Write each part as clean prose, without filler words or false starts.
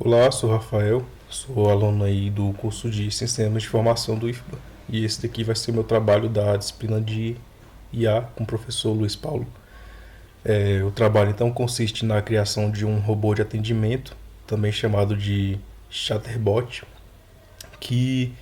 Olá, sou Rafael, sou aluno aí do curso de Sistemas de Informação do IFBA e esse daqui vai ser o meu trabalho da disciplina de IA com o professor Luiz Paulo. O trabalho então consiste na criação de um robô de atendimento, também chamado de chatterbot, que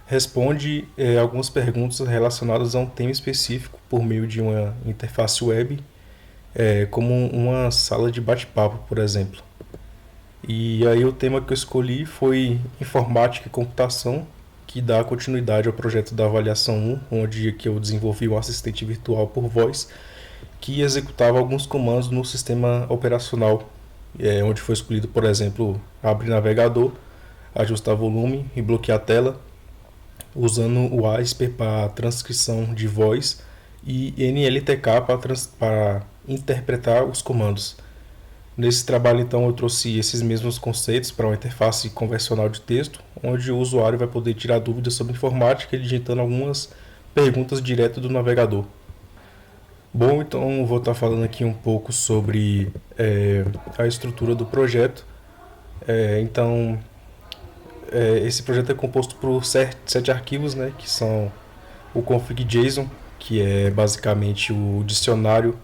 responde algumas perguntas relacionadas a um tema específico por meio de uma interface web, como uma sala de bate-papo, por exemplo. E aí o tema que eu escolhi foi Informática e Computação, que dá continuidade ao projeto da Avaliação 1, onde que eu desenvolvi um assistente virtual por voz que executava alguns comandos no sistema operacional, onde foi escolhido, por exemplo, abrir navegador, ajustar volume e bloquear a tela, usando o ASP para transcrição de voz e NLTK para interpretar os comandos. Nesse trabalho, então, eu trouxe esses mesmos conceitos para uma interface convencional de texto, onde o usuário vai poder tirar dúvidas sobre informática, digitando algumas perguntas direto do navegador. Bom, então vou estar falando aqui um pouco sobre a estrutura do projeto. Então, esse projeto é composto por sete arquivos, né, que são o config.json, que é basicamente o dicionário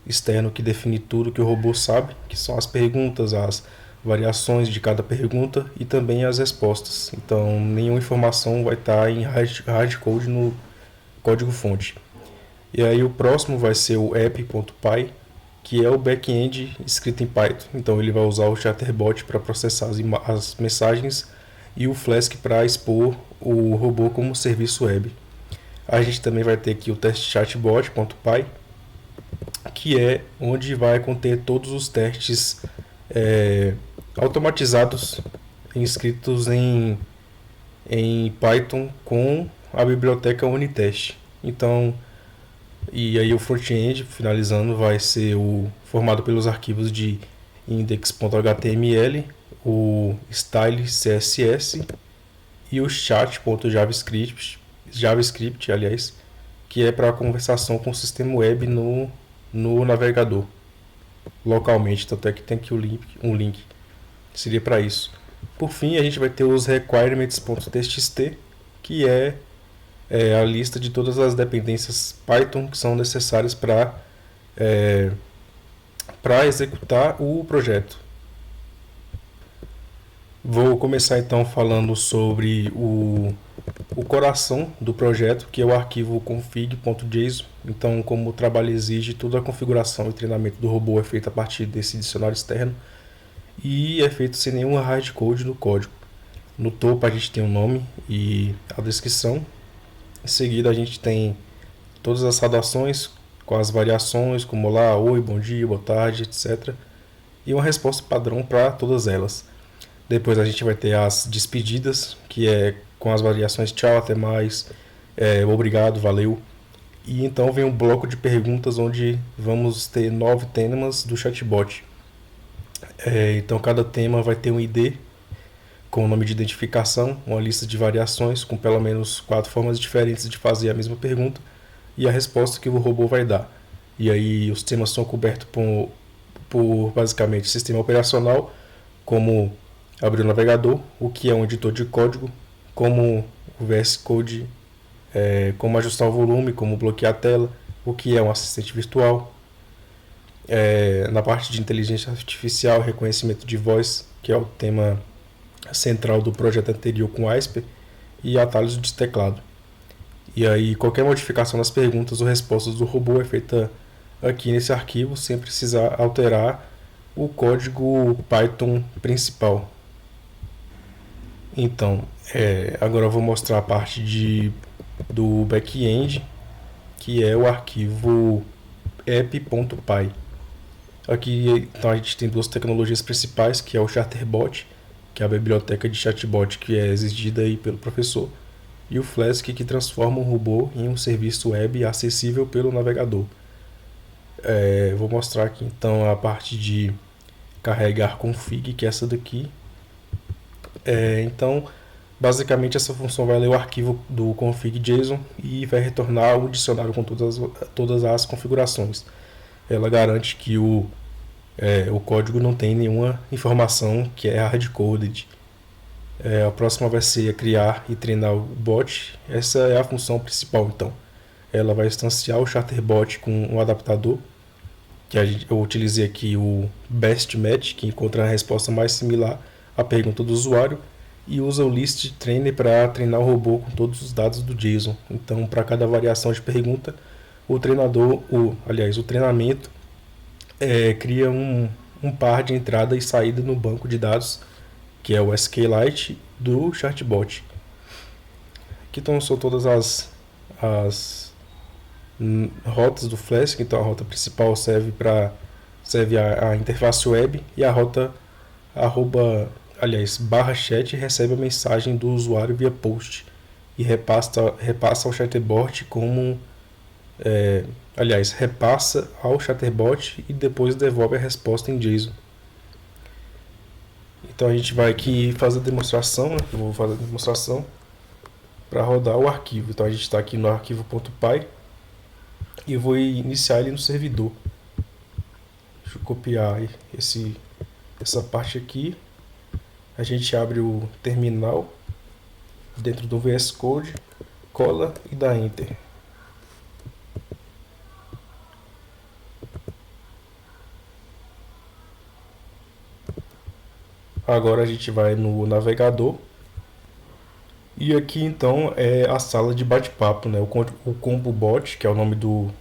externo que define tudo que o robô sabe, que são as perguntas, as variações de cada pergunta e também as respostas. Então, nenhuma informação vai estar em hardcode no código-fonte. E aí o próximo vai ser o app.py, que é o back-end escrito em Python. Então ele vai usar o Chatterbot para processar as mensagens e o Flask para expor o robô como serviço web. A gente também vai ter aqui o teste chatbot.py, que é onde vai conter todos os testes automatizados inscritos em Python com a biblioteca Unitest. Então, e aí o front-end, finalizando, vai ser formado pelos arquivos de index.html, o style CSS e o chat.javascript, aliás, que é para a conversação com o sistema web no navegador localmente, tanto é que tem aqui um link seria para isso. Por fim, a gente vai ter os requirements.txt, que é a lista de todas as dependências Python que são necessárias para executar o projeto. Vou começar então falando sobre o coração do projeto, que é o arquivo config.json. Então, como o trabalho exige, toda a configuração e treinamento do robô é feita a partir desse dicionário externo e é feito sem nenhum hardcode no código. No topo a gente tem o nome e a descrição. Em seguida a gente tem todas as saudações com as variações, como olá, oi, bom dia, boa tarde, etc. E uma resposta padrão para todas elas. Depois a gente vai ter as despedidas, que é com as variações tchau, até mais, obrigado, valeu. E então vem um bloco de perguntas onde vamos ter 9 temas do chatbot. Então cada tema vai ter um ID com o nome de identificação, uma lista de variações com pelo menos 4 formas diferentes de fazer a mesma pergunta e a resposta que o robô vai dar. E aí os temas são cobertos por basicamente sistema operacional, como abrir o navegador, o que é um editor de código, como o VS Code, como ajustar o volume, como bloquear a tela, o que é um assistente virtual. Na parte de inteligência artificial, reconhecimento de voz, que é o tema central do projeto anterior com ASP, e atalhos de teclado. E aí qualquer modificação nas perguntas ou respostas do robô é feita aqui nesse arquivo, sem precisar alterar o código Python principal. Então, agora eu vou mostrar a parte do back-end, que é o arquivo app.py. Aqui então, a gente tem duas tecnologias principais, que é o Chatterbot, que é a biblioteca de chatbot que é exigida aí pelo professor, e o Flask, que transforma o robô em um serviço web acessível pelo navegador. Vou mostrar aqui então a parte de carregar config, que é essa daqui. Então, basicamente essa função vai ler o arquivo do config.json e vai retornar o dicionário com todas as configurações. Ela garante que o O código não tem nenhuma informação que é hard-coded. A próxima vai ser criar e treinar o bot. Essa é a função principal, então. Ela vai instanciar o chatterbot com um adaptador, que eu utilizei aqui o Best Match, que encontra a resposta mais similar à pergunta do usuário, e usa o List Trainer para treinar o robô com todos os dados do JSON. Então, para cada variação de pergunta, o treinamento cria um par de entrada e saída no banco de dados, que é o SQLite do chatbot. Aqui são todas as rotas do Flask. Então a rota principal serve a interface web, e a rota /chat recebe a mensagem do usuário via post e repassa ao chatbot repassa ao chatbot e depois devolve a resposta em JSON. Então a gente vai aqui fazer a demonstração, né? Eu vou fazer a demonstração para rodar o arquivo. Então a gente está aqui no arquivo.py e eu vou iniciar ele no servidor. Deixa eu copiar essa parte aqui. A gente abre o terminal dentro do VS Code, cola e dá Enter. Agora a gente vai no navegador e aqui então é a sala de bate-papo, né? O Combo Bot, que é o nome do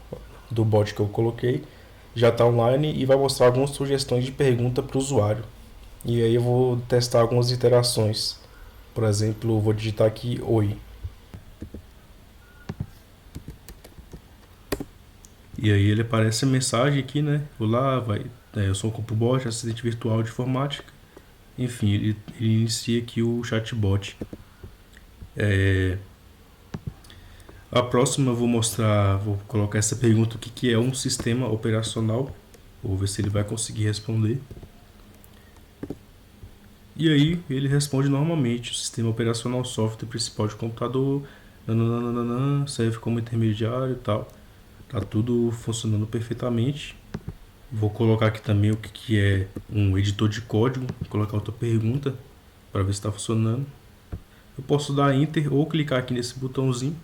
bot que eu coloquei, já está online e vai mostrar algumas sugestões de pergunta para o usuário. E aí eu vou testar algumas interações. Por exemplo, eu vou digitar aqui Oi. E aí ele aparece a mensagem aqui, né? Olá, eu sou o Combo Bot, assistente virtual de informática. Enfim, ele inicia aqui o chatbot. A próxima eu vou colocar essa pergunta: o que é um sistema operacional? Vou ver se ele vai conseguir responder. E aí ele responde normalmente: o sistema operacional, software principal de computador, serve como intermediário e tal. Tá tudo funcionando perfeitamente. Vou colocar aqui também o que é um editor de código, vou colocar outra pergunta para ver se está funcionando. Eu posso dar Enter ou clicar aqui nesse botãozinho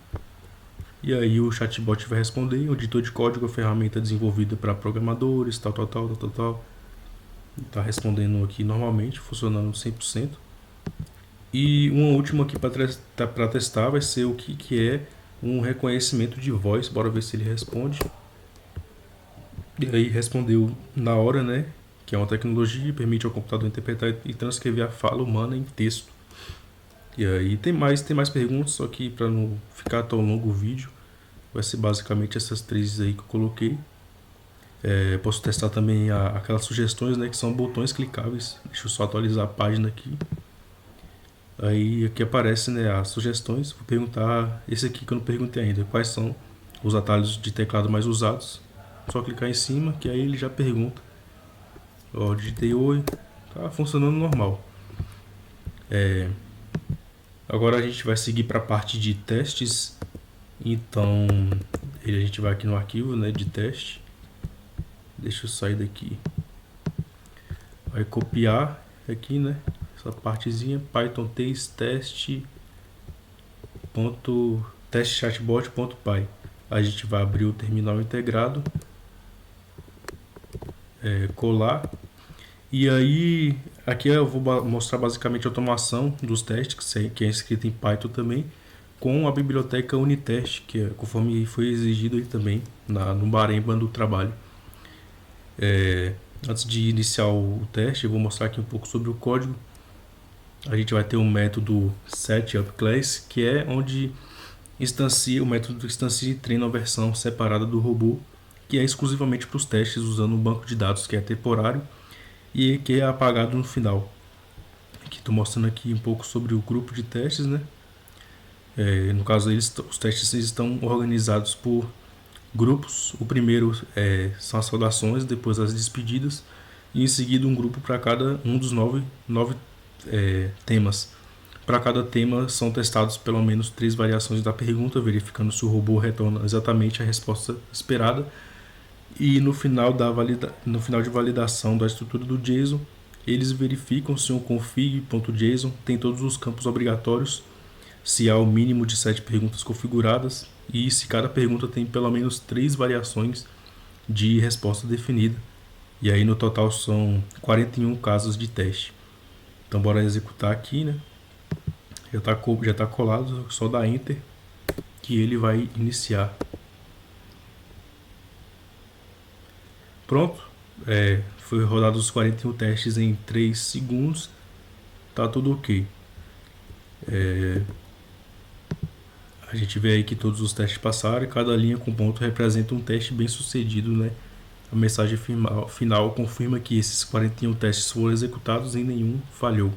e aí o chatbot vai responder. O editor de código é uma ferramenta desenvolvida para programadores, tal. Está respondendo aqui normalmente, funcionando 100%. E uma última aqui para testar vai ser o que é um reconhecimento de voz. Bora ver se ele responde. E aí respondeu na hora, né? Que é uma tecnologia que permite ao computador interpretar e transcrever a fala humana em texto. E aí tem mais perguntas, só que para não ficar tão longo o vídeo, vai ser basicamente essas três aí que eu coloquei. Posso testar também aquelas sugestões, né, que são botões clicáveis. Deixa eu só atualizar a página aqui. Aí aqui aparece, né, as sugestões. Vou perguntar esse aqui que eu não perguntei ainda: quais são os atalhos de teclado mais usados. Só clicar em cima que aí ele já pergunta. Ó, digitei Oi, tá funcionando normal. Agora a gente vai seguir para a parte de testes. Então a gente vai aqui no arquivo, né, de teste. Deixa eu sair daqui. Vai copiar aqui, né, essa partezinha, Python test chatbot.py. A gente vai abrir o terminal integrado, colar. E aí aqui eu vou mostrar basicamente a automação dos testes, que é escrita em Python também, com a biblioteca Unitest, que é conforme foi exigido aí também no Baremba do trabalho. Antes de iniciar o teste, eu vou mostrar aqui um pouco sobre o código. A gente vai ter um método setUpClass, que é onde o método instancia e treina a versão separada do robô, que é exclusivamente para os testes, usando um banco de dados que é temporário e que é apagado no final. Aqui estou mostrando aqui um pouco sobre o grupo de testes, né? No caso, os testes estão organizados por grupos. O primeiro são as saudações, depois as despedidas, e em seguida um grupo para cada um dos nove temas. Para cada tema são testados pelo menos 3 variações da pergunta, verificando se o robô retorna exatamente a resposta esperada. E no final de validação da estrutura do JSON, eles verificam se um config.json tem todos os campos obrigatórios, se há o mínimo de 7 perguntas configuradas e se cada pergunta tem pelo menos 3 variações de resposta definida. E aí no total são 41 casos de teste. Então bora executar aqui, né? Já está colado, só dá Enter que ele vai iniciar. Pronto, foi rodado os 41 testes em 3 segundos, tá tudo ok. A gente vê aí que todos os testes passaram e cada linha com ponto representa um teste bem sucedido, né? A mensagem final confirma que esses 41 testes foram executados e nenhum falhou.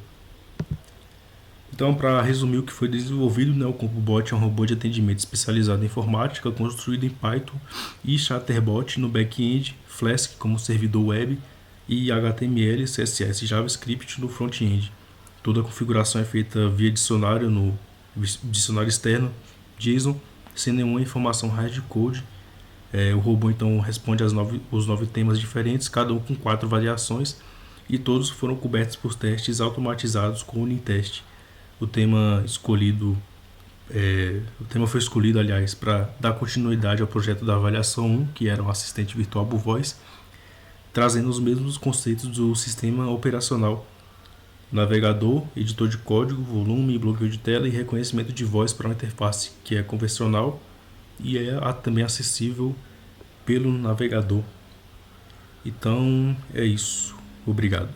Então, para resumir o que foi desenvolvido, né, o CompoBot é um robô de atendimento especializado em informática, construído em Python e Chatterbot no back-end, Flask como servidor web e HTML, CSS e JavaScript no front-end. Toda a configuração é feita via dicionário no dicionário externo JSON, sem nenhuma informação hardcode. O robô então responde os 9 temas diferentes, cada um com 4 variações, e todos foram cobertos por testes automatizados com Unitest. O tema foi escolhido, aliás, para dar continuidade ao projeto da avaliação 1, que era um assistente virtual por voz, trazendo os mesmos conceitos do sistema operacional: navegador, editor de código, volume, bloqueio de tela e reconhecimento de voz para uma interface que é convencional e é também acessível pelo navegador. Então é isso. Obrigado.